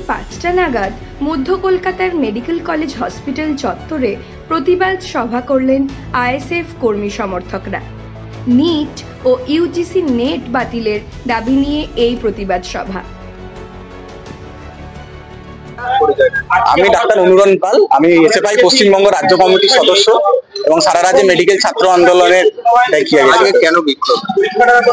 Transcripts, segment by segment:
5টা নাগাদ মধ্য কলকাতার মেডিকেল কলেজ হসপিটাল চত্বরে প্রতিবাদ সভা করলেন আইএসএফ কর্মী সমর্থকরা। নিট ও ইউজিসি নেট বাতিলের দাবি নিয়ে এই প্রতিবাদ সভা। আমি ডাক্তার অনুরণ পাল, আমি এসএফআই পশ্চিমবঙ্গ রাজ্য কমিটির সদস্য এবং সারা রাজ্যে মেডিকেল ছাত্র আন্দোলনের কেন বিক্ষোভ?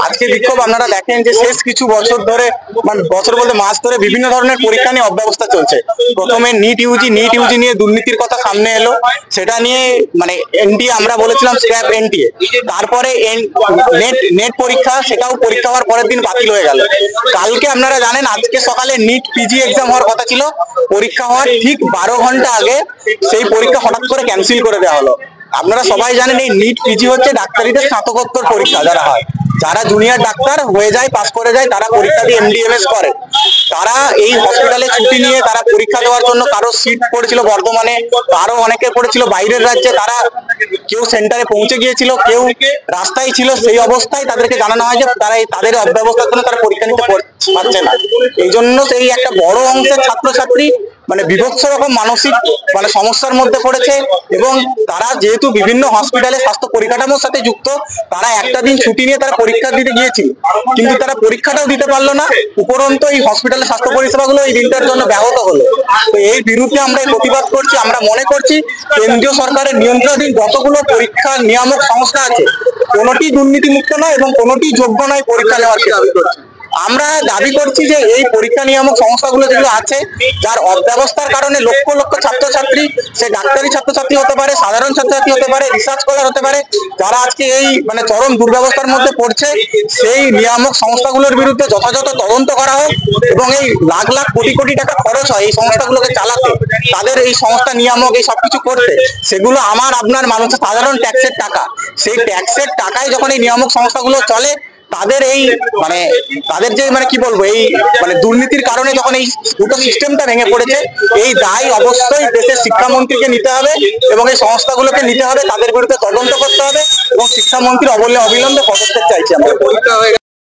আজকে বিক্ষোভ আপনারা দেখেন যে শেষ কিছু বছর ধরে, মানে বছর বলতে মাস ধরে বিভিন্ন ধরনের পরীক্ষা নিয়ে অব্যবস্থা চলছে। প্রথমে নিট ইউজি নিয়ে দুর্নীতির কথা সামনে এলো, সেটা নিয়ে মানে এনটিএ আমরা বলেছিলাম স্ক্র্যাপ এনটিএ। তারপরে নেট পরীক্ষা, সেটাও পরীক্ষা হওয়ার পরের দিন বাতিল হয়ে গেল। কালকে আপনারা জানেন আজকে সকালে নিট পিজি এক্সাম হওয়ার কথা ছিল, পরীক্ষা হওয়ার ঠিক 12 ঘন্টা আগে সেই পরীক্ষা হঠাৎ করে ক্যান্সেল করে দেওয়া হলো। আপনারা সবাই জানেন এই নিট পিজি হচ্ছে ডাক্তারিদের স্নাতকোত্তর পরীক্ষা, যারা হয়, যারা জুনিয়র ডাক্তার হয়ে যায়, পাস করে যায়, তারা পরীক্ষা দিয়ে এমডিএমএস করে। তারা এই হসপিটালে ছুটি নিয়ে তারা পরীক্ষা দেওয়ার জন্য, কারো সিট পড়েছিল বর্ধমানে, আরো অনেকে পড়েছিল বাইরের রাজ্যে, তারা কেউ সেন্টারে পৌঁছে গিয়েছিল, কেউ রাস্তায় ছিল। সেই অবস্থায় তাদেরকে জানানো হয় যে তারা তাদের অব্যবস্থার জন্য তারা পরীক্ষা নিতে পারছে না। এই জন্য সেই একটা বড় অংশের ছাত্রছাত্রী মানে বিভৎস রকম মানসিক মানে সমস্যার মধ্যে পড়েছে। এবং তারা যেহেতু বিভিন্ন হসপিটালে স্বাস্থ্য পরিকাঠামোর সাথে যুক্ত, তারা একটা দিন ছুটি নিয়ে তারা পরীক্ষা দিতে গিয়েছিল, কিন্তু তারা পরীক্ষাটাও দিতে পারলো না। উপরন্ত এই হসপিটালের স্বাস্থ্য পরিষেবাগুলো এই দিনটার জন্য ব্যাহত হলো। তো এই বিরুদ্ধে আমরা প্রতিবাদ করছি। আমরা মনে করছি কেন্দ্রীয় সরকারের নিয়ন্ত্রণাধীন যতগুলো পরীক্ষা নিয়ামক সংস্থা আছে, কোনোটি দুর্নীতিমুক্ত নয় এবং কোনোটি যোগ্য নয় পরীক্ষা নেওয়ার দাবি করছি। আমরা দাবি করছি যে এই পরীক্ষা নিয়ামক সংস্থাগুলো যেগুলো আছে, যার অব্যবস্থার কারণে লক্ষ লক্ষ ছাত্রছাত্রী, সে ডাক্তারি ছাত্রছাত্রী হতে পারে, সাধারণ ছাত্রছাত্রী হতে পারে, রিসার্চ স্কলার হতে পারে, যারা আজকে এই মানে চরম দুর্ব্যবস্থার মধ্যে পড়ছে, সেই নিয়ামক সংস্থাগুলোর বিরুদ্ধে যথাযথ তদন্ত করা হোক। এবং এই লাখ লাখ কোটি কোটি টাকা খরচ হয় এই সংস্থাগুলোকে চালাতে, তাদের এই সংস্থা নিয়ামক এই সবকিছু করতে, সেগুলো আমার আপনার মানুষের সাধারণ ট্যাক্সের টাকা। সেই ট্যাক্সের টাকায় যখন এই নিয়ামক সংস্থাগুলো চলে, তাদের এই মানে তাদের যে মানে কি বলবো, এই মানে দুর্নীতির কারণে যখন এই দুটো সিস্টেমটা ভেঙে পড়েছে, এই দায় অবশ্যই দেশের শিক্ষামন্ত্রীকে নিতে হবে এবং এই সংস্থাগুলোকে নিতে হবে, তাদের বিরুদ্ধে তদন্ত করতে হবে এবং শিক্ষামন্ত্রী অবিলম্বে পদক্ষেপ চাইছি আমরা।